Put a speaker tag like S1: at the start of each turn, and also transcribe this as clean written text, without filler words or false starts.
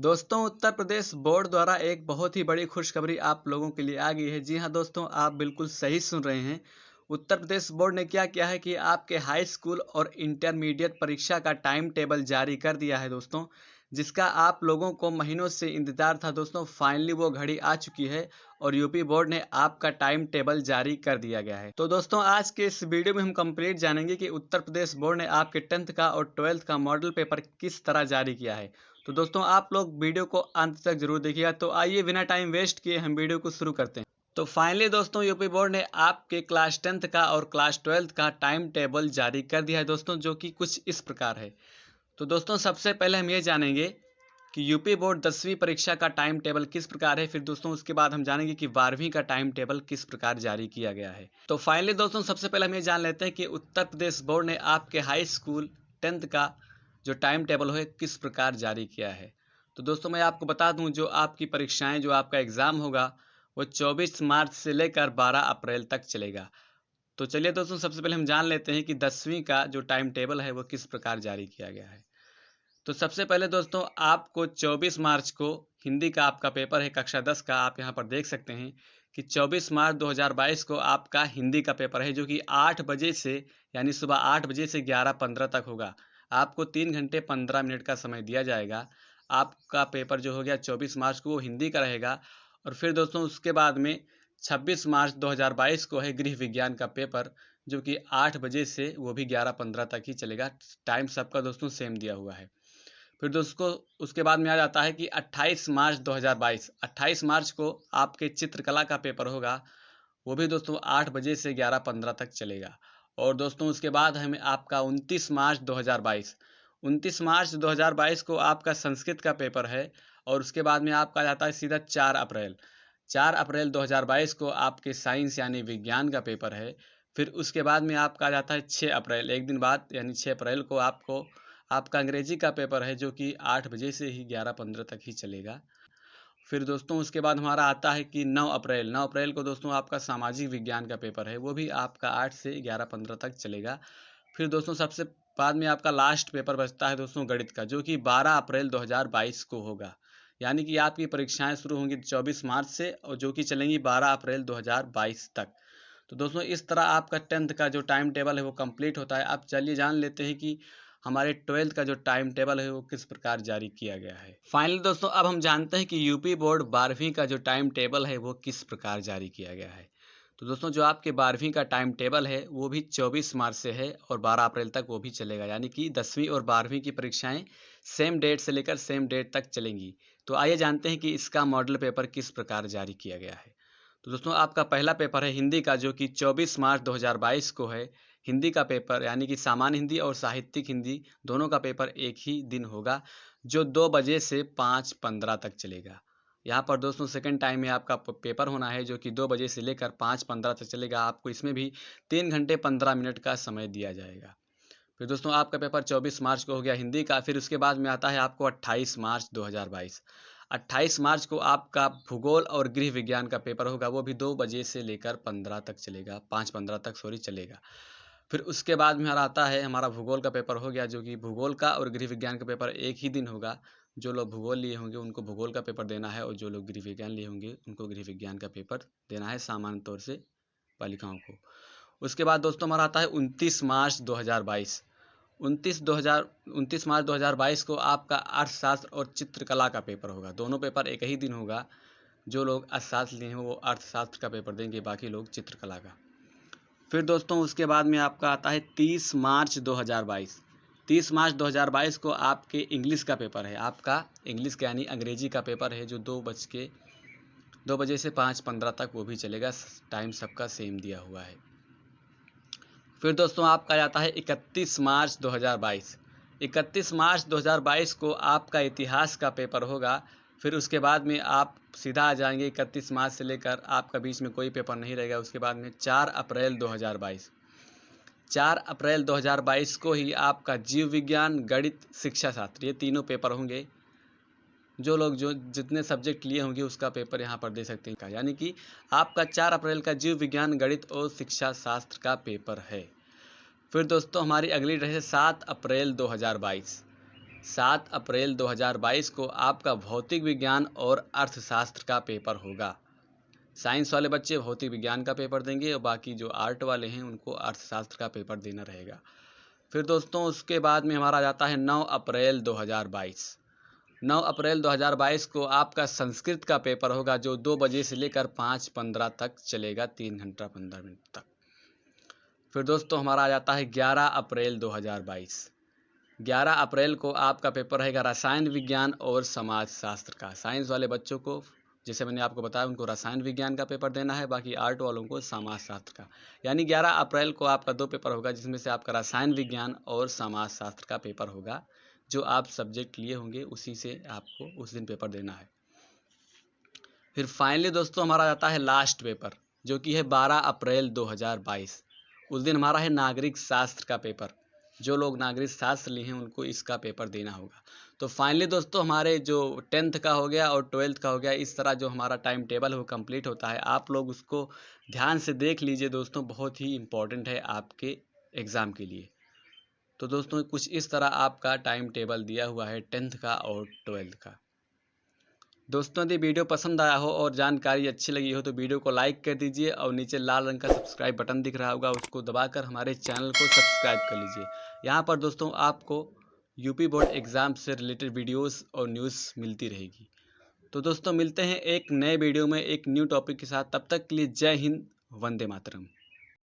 S1: दोस्तों, उत्तर प्रदेश बोर्ड द्वारा एक बहुत ही बड़ी खुशखबरी आप लोगों के लिए आ गई है। जी हाँ दोस्तों, आप बिल्कुल सही सुन रहे हैं। उत्तर प्रदेश बोर्ड ने क्या किया है कि आपके हाई स्कूल और इंटरमीडिएट परीक्षा का टाइम टेबल जारी कर दिया है दोस्तों, जिसका आप लोगों को महीनों से इंतजार था दोस्तों। फाइनली वो घड़ी आ चुकी है और यूपी बोर्ड ने आपका टाइम टेबल जारी कर दिया गया है। तो दोस्तों, आज के इस वीडियो में हम कंप्लीट जानेंगे कि उत्तर प्रदेश बोर्ड ने आपके 10th का और 12th का मॉडल पेपर किस तरह जारी किया है। तो दोस्तों, आप लोग वीडियो को अंत तक जरूर देखिएगा। तो आइए बिना टाइम वेस्ट किए हम वीडियो को शुरू करते हैं। तो फाइनली दोस्तों, यूपी बोर्ड ने आपके क्लास 10th का और क्लास 12th का टाइम टेबल जारी कर दिया है दोस्तों, जो कि कुछ इस प्रकार है। तो दोस्तों, सबसे पहले हम ये जानेंगे कि यूपी बोर्ड 10वीं परीक्षा का टाइम टेबल किस प्रकार है। फिर दोस्तों, उसके बाद हम जानेंगे कि 12वीं का टाइम टेबल किस प्रकार जारी किया गया है। तो फाइनली दोस्तों, सबसे पहले हम ये जान लेते हैं कि उत्तर प्रदेश बोर्ड ने आपके हाई स्कूल 10th का जो टाइम टेबल है किस प्रकार जारी किया है। तो दोस्तों, मैं आपको बता दूं, जो आपकी परीक्षाएं, जो आपका एग्ज़ाम होगा वो 24 मार्च से लेकर 12 अप्रैल तक चलेगा। तो चलिए दोस्तों, सबसे पहले हम जान लेते हैं कि 10वीं का जो टाइम टेबल है वो किस प्रकार जारी किया गया है। तो सबसे पहले दोस्तों, आपको 24 मार्च को हिंदी का आपका पेपर है, कक्षा 10 का। आप यहाँ पर देख सकते हैं कि 24 मार्च 2022 को आपका हिंदी का पेपर है, जो कि 8 बजे से, यानी सुबह 8 बजे से 11:15 तक होगा। आपको 3 घंटे 15 मिनट का समय दिया जाएगा। आपका पेपर जो हो गया 24 मार्च को वो हिंदी का रहेगा। और फिर दोस्तों, उसके बाद में 26 मार्च 2022 को है गृह विज्ञान का पेपर, जो कि 8 बजे से वो भी 11:15 तक ही चलेगा। टाइम सबका दोस्तों सेम दिया हुआ है। फिर दोस्तों, उसके बाद में आ जाता है कि 28 मार्च 2022, 28 मार्च को आपके चित्रकला का पेपर होगा। वो भी दोस्तों 8 बजे से 11:15 तक चलेगा। और दोस्तों, उसके बाद हमें आपका 29 मार्च 2022, 29 मार्च 2022 को आपका संस्कृत का पेपर है। और उसके बाद में आपका आ जाता है सीधा 4 अप्रैल, 4 अप्रैल 2022 को आपके साइंस यानी विज्ञान का पेपर है। फिर उसके बाद में आपका आ जाता है 6 अप्रैल, एक दिन बाद, यानी 6 अप्रैल को आपको आपका अंग्रेजी का पेपर है, जो कि 8 बजे से ही 11:15 तक ही चलेगा। फिर दोस्तों, उसके बाद हमारा आता है कि 9 अप्रैल, 9 अप्रैल को दोस्तों आपका सामाजिक विज्ञान का पेपर है, वो भी आपका 8 से 11:15 तक चलेगा। फिर दोस्तों, सबसे बाद में आपका लास्ट पेपर बचता है दोस्तों गणित का, जो कि 12 अप्रैल 2022 को होगा। यानी कि आपकी परीक्षाएं शुरू होंगी 24 मार्च से, और जो कि चलेंगी 12 अप्रैल 2022 तक। तो दोस्तों, इस तरह आपका 10th का जो टाइम टेबल है वो कंप्लीट होता है। अब चलिए जान लेते हैं कि हमारे 12th का जो टाइम टेबल है वो किस प्रकार जारी किया गया है। फाइनली दोस्तों, अब हम जानते हैं कि यूपी बोर्ड 12वीं का जो टाइम टेबल है वो किस प्रकार जारी किया गया है। तो दोस्तों, जो आपके 12वीं का टाइम टेबल है वो भी 24 मार्च से है और 12 अप्रैल तक वो भी चलेगा। यानी कि 10वीं और 12वीं की परीक्षाएं सेम डेट से लेकर सेम डेट तक चलेंगी। तो आइए जानते हैं कि इसका मॉडल पेपर किस प्रकार जारी किया गया है। तो दोस्तों, आपका पहला पेपर है हिंदी का, जो कि 24 मार्च 2022 को है। हिंदी का पेपर, यानी कि सामान्य हिंदी और साहित्यिक हिंदी दोनों का पेपर एक ही दिन होगा, जो 2 बजे से 5:15 तक चलेगा। यहाँ पर दोस्तों सेकंड टाइम में आपका पेपर होना है, जो कि 2 बजे से लेकर 5:15 तक चलेगा। आपको इसमें भी 3 घंटे 15 मिनट का समय दिया जाएगा। फिर दोस्तों, आपका पेपर 24 मार्च को हो गया हिंदी का। फिर उसके बाद में आता है आपको 28 मार्च 2022, 28 मार्च को आपका भूगोल और गृह विज्ञान का पेपर होगा। वो भी 2 बजे से लेकर 15 तक चलेगा, 5:15 तक सॉरी चलेगा। फिर उसके बाद में हमारा आता है, हमारा भूगोल का पेपर हो गया, जो कि भूगोल का और गृह विज्ञान का पेपर एक ही दिन होगा। जो लोग भूगोल लिए होंगे उनको भूगोल का पेपर देना है, और जो लोग गृह विज्ञान लिए होंगे उनको गृह विज्ञान का पेपर देना है, सामान्य तौर से बालिकाओं को। उसके बाद दोस्तों, हमारा आता है 29 मार्च 2022, 29 मार्च 2022 को आपका अर्थशास्त्र और चित्रकला का पेपर होगा। दोनों पेपर एक ही दिन होगा। जो लोग अर्थशास्त्र लिए हैं वो अर्थशास्त्र का पेपर देंगे, बाकी लोग चित्रकला का। फिर दोस्तों, उसके बाद में आपका आता है 30 मार्च 2022, 30 मार्च 2022 को आपके इंग्लिश का पेपर है। आपका इंग्लिश का यानी अंग्रेजी का पेपर है, जो 2 बजे से 5:15 तक वो भी चलेगा। टाइम सबका सेम दिया हुआ है। फिर दोस्तों, आपका जाता है 31 मार्च 2022, 31 मार्च 2022 को आपका इतिहास का पेपर होगा। फिर उसके बाद में आप सीधा आ जाएंगे 31 मार्च से लेकर, आपका बीच में कोई पेपर नहीं रहेगा। उसके बाद में 4 अप्रैल 2022, 4 अप्रैल 2022 को ही आपका जीव विज्ञान, गणित, शिक्षा शास्त्र, ये तीनों पेपर होंगे। जो लोग जो जितने सब्जेक्ट लिए होंगे उसका पेपर यहाँ पर दे सकते हैं। यानी कि आपका 4 अप्रैल का जीव विज्ञान, गणित और शिक्षा शास्त्र का पेपर है। फिर दोस्तों, हमारी अगली डेट है 7 अप्रैल 2022, 7 अप्रैल 2022 को आपका भौतिक विज्ञान और अर्थशास्त्र का पेपर होगा। साइंस वाले बच्चे भौतिक विज्ञान का पेपर देंगे और बाकी जो आर्ट वाले हैं उनको अर्थशास्त्र का पेपर देना रहेगा। फिर दोस्तों उसके बाद में हमारा जाता है 9 अप्रैल 2022। 9 अप्रैल 2022 को आपका संस्कृत का पेपर होगा, जो 2 बजे से लेकर 5:15 तक चलेगा, 3 घंटा 15 मिनट तक। फिर दोस्तों हमारा आ जाता है 11 अप्रैल 2022। 11 अप्रैल को आपका पेपर रहेगा रसायन विज्ञान और समाजशास्त्र का। साइंस वाले बच्चों को, जैसे मैंने आपको बताया, उनको रसायन विज्ञान का पेपर देना है, बाकी आर्ट वालों को समाजशास्त्र का। यानी 11 अप्रैल को आपका 2 पेपर होगा, जिसमें से आपका रसायन विज्ञान और समाजशास्त्र का पेपर होगा। जो आप सब्जेक्ट लिए होंगे उसी से आपको उस दिन पेपर देना है। फिर फाइनली दोस्तों हमारा जाता है लास्ट पेपर, जो कि है 12 अप्रैल 2022। उस दिन हमारा है नागरिक शास्त्र का पेपर। जो लोग नागरिक शास्त्र लिए हैं उनको इसका पेपर देना होगा। तो फाइनली दोस्तों हमारे जो 10th का हो गया और 12th का हो गया, इस तरह जो हमारा टाइम टेबल है वो कंप्लीट होता है। आप लोग उसको ध्यान से देख लीजिए दोस्तों, बहुत ही इम्पोर्टेंट है आपके एग्ज़ाम के लिए। तो दोस्तों कुछ इस तरह आपका टाइम टेबल दिया हुआ है 10th का और 12th का। दोस्तों यदि वीडियो पसंद आया हो और जानकारी अच्छी लगी हो तो वीडियो को लाइक कर दीजिए और नीचे लाल रंग का सब्सक्राइब बटन दिख रहा होगा, उसको दबाकर हमारे चैनल को सब्सक्राइब कर लीजिए। यहाँ पर दोस्तों आपको यूपी बोर्ड एग्ज़ाम से रिलेटेड वीडियोस और न्यूज़ मिलती रहेगी। तो दोस्तों मिलते हैं एक नए वीडियो में एक न्यू टॉपिक के साथ। तब तक के लिए जय हिंद, वंदे मातरम।